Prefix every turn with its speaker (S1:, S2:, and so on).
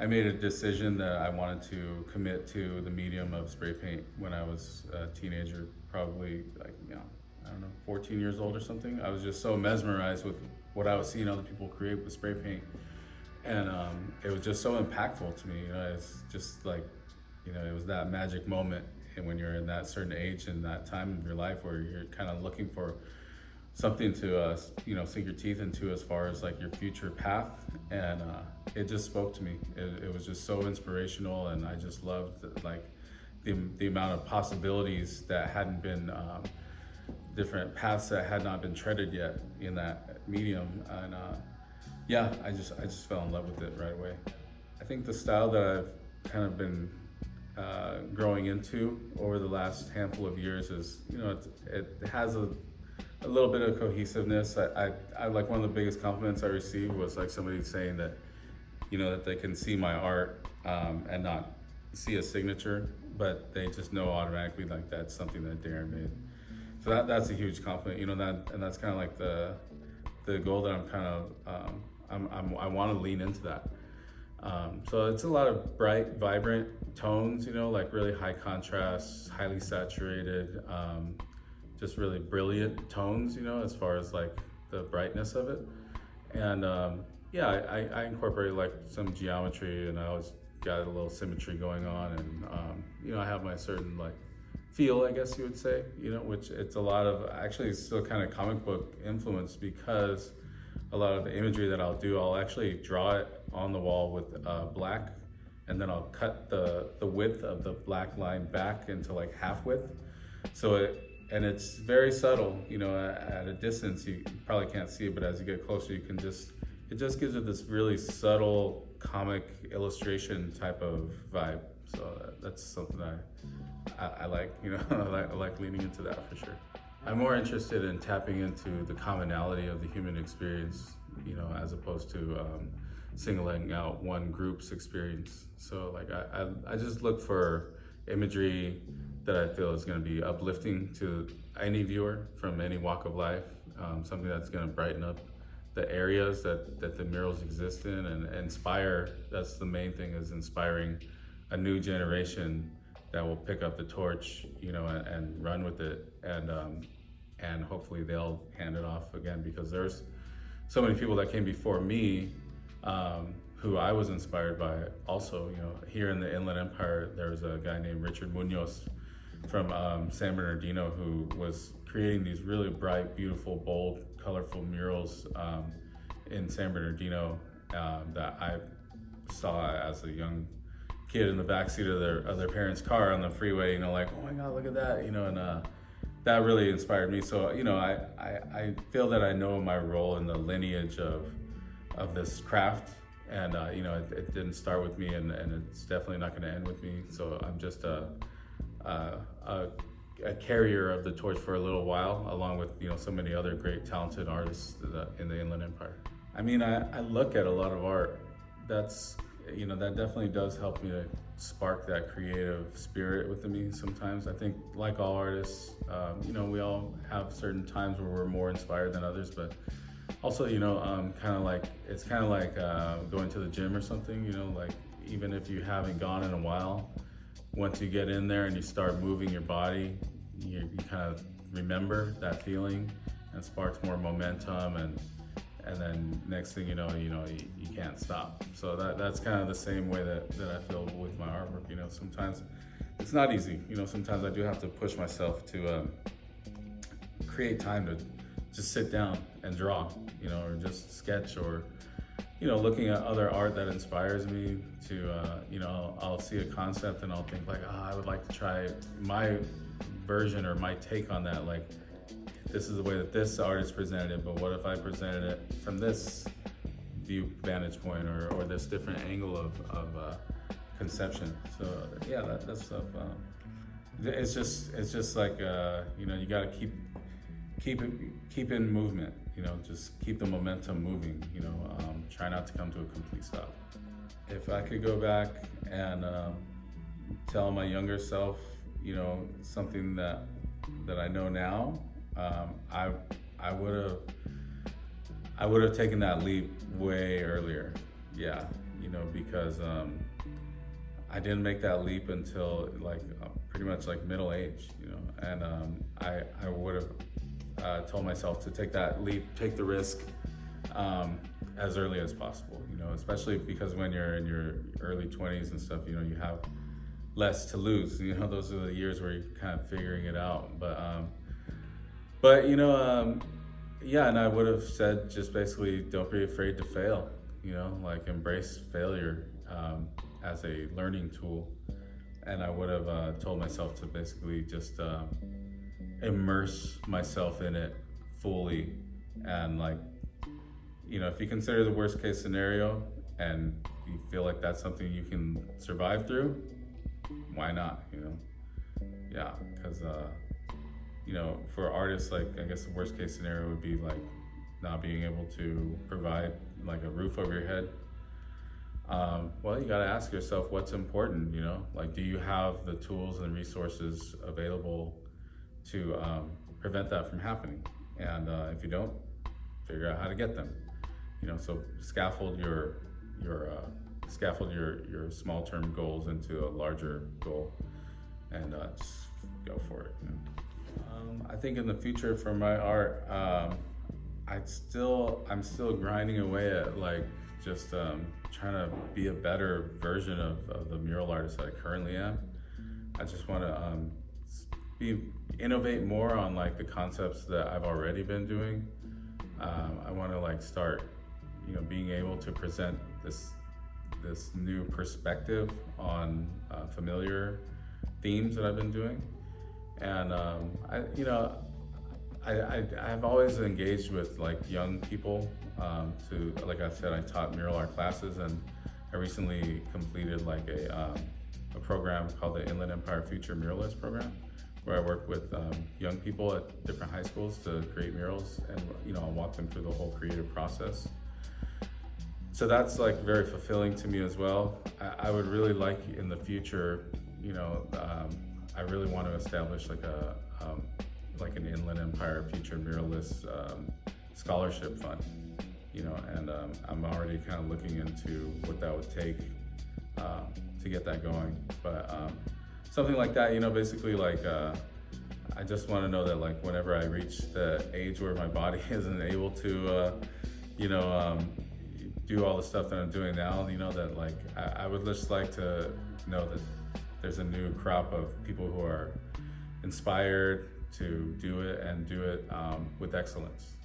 S1: I made a decision that I wanted to commit to the medium of spray paint when I was a teenager, probably like, I don't know, 14 years old or something. I was just so mesmerized with what I was seeing other people create with spray paint. And it was just so impactful to me. It's just like, it was that magic moment. And when you're in that certain age and that time of your life where you're kind of looking for something to sink your teeth into as far as like your future path, and it just spoke to me. It was just so inspirational, and I just loved like the amount of possibilities that hadn't been different paths that had not been treaded yet in that medium. And I just fell in love with it right away. I think the style that I've kind of been growing into over the last handful of years is, it has a little bit of cohesiveness. I like, one of the biggest compliments I received was like somebody saying that, that they can see my art and not see a signature, but they just know automatically like that's something that Darren made. So that's a huge compliment, and that's kind of like the goal that I'm kind of, I want to lean into that. So it's a lot of bright, vibrant tones, like really high contrast, highly saturated, just really brilliant tones, as far as like the brightness of it. And I incorporate like some geometry, and I always got a little symmetry going on, and I have my certain like feel, I guess you would say, which it's a lot of, actually it's still kind of comic book influence, because a lot of the imagery that I'll do, I'll actually draw it on the wall with black, and then I'll cut the width of the black line back into like half width. And it's very subtle, at a distance you probably can't see it, but as you get closer it just gives it this really subtle comic illustration type of vibe. So that's something I like, I like leaning into that for sure. I'm more interested in tapping into the commonality of the human experience, as opposed to singling out one group's experience. So like I just look for imagery that I feel is going to be uplifting to any viewer from any walk of life, something that's going to brighten up the areas that the murals exist in, and inspire. That's the main thing, is inspiring a new generation that will pick up the torch, and run with it, and hopefully they'll hand it off again, because there's so many people that came before me who I was inspired by also. Here in the Inland Empire, there's a guy named Richard Munoz from San Bernardino, who was creating these really bright, beautiful, bold, colorful murals in San Bernardino that I saw as a young kid in the backseat of their parents' car on the freeway, like, oh my God, look at that, and that really inspired me. So, I feel that I know my role in the lineage of this craft, and it didn't start with me, and it's definitely not going to end with me. So I'm just a carrier of the torch for a little while, along with so many other great talented artists in the Inland Empire. I mean, I look at a lot of art. That's that definitely does help me to spark that creative spirit within me sometimes. I think, like all artists, we all have certain times where we're more inspired than others, but also, it's kind of like going to the gym or something, like even if you haven't gone in a while, once you get in there and you start moving your body, you kind of remember that feeling, and sparks more momentum, and then next thing you know, you can't stop. So that's kind of the same way that I feel with my artwork. Sometimes it's not easy. Sometimes I do have to push myself to create time to just sit down and draw, or just sketch, or looking at other art that inspires me to, I'll see a concept and I'll think like, I would like to try my version or my take on that. Like, this is the way that this artist presented it, but what if I presented it from this vantage point, or this different angle of conception? So yeah, that stuff. It's just like you got to keep in movement. Just keep the momentum moving. Try not to come to a complete stop. If I could go back and tell my younger self, something that I know now, I would have taken that leap way earlier. Yeah, you know, because I didn't make that leap until like pretty much like middle age, you know, and I would have told myself to take that leap, take the risk as early as possible, you know, especially because when you're in your early 20s and stuff, you know, you have less to lose, you know, those are the years where you're kind of figuring it out. But you know, yeah, and I would have said just basically don't be afraid to fail, you know, like embrace failure as a learning tool. And I would have told myself to basically just immerse myself in it fully. And like, you know, if you consider the worst case scenario and you feel like that's something you can survive through, why not, you know? Yeah, because you know, for artists, like I guess the worst case scenario would be like not being able to provide like a roof over your head. Well, you gotta ask yourself what's important, you know? Like, do you have the tools and resources available to prevent that from happening? And if you don't, figure out how to get them. You know, so scaffold your small-term goals into a larger goal, and just go for it. You know? I think in the future for my art, I'm still grinding away at like just trying to be a better version of the mural artist that I currently am. I just want to innovate more on like the concepts that I've already been doing. I want to like start, you know, being able to present this new perspective on familiar themes that I've been doing. And I've always engaged with like young people. Like I said, I taught mural art classes, and I recently completed like a program called the Inland Empire Future Muralist Program, where I work with young people at different high schools to create murals, and you know, I'll walk them through the whole creative process. So that's like very fulfilling to me as well. I would really like in the future, you know, I really want to establish like an Inland Empire Future Muralist scholarship fund, you know, and I'm already kind of looking into what that would take to get that going. But something like that, you know, basically like I just want to know that like whenever I reach the age where my body isn't able to, you know, do all the stuff that I'm doing now, you know, that like I would just like to know that there's a new crop of people who are inspired to do it and do it with excellence.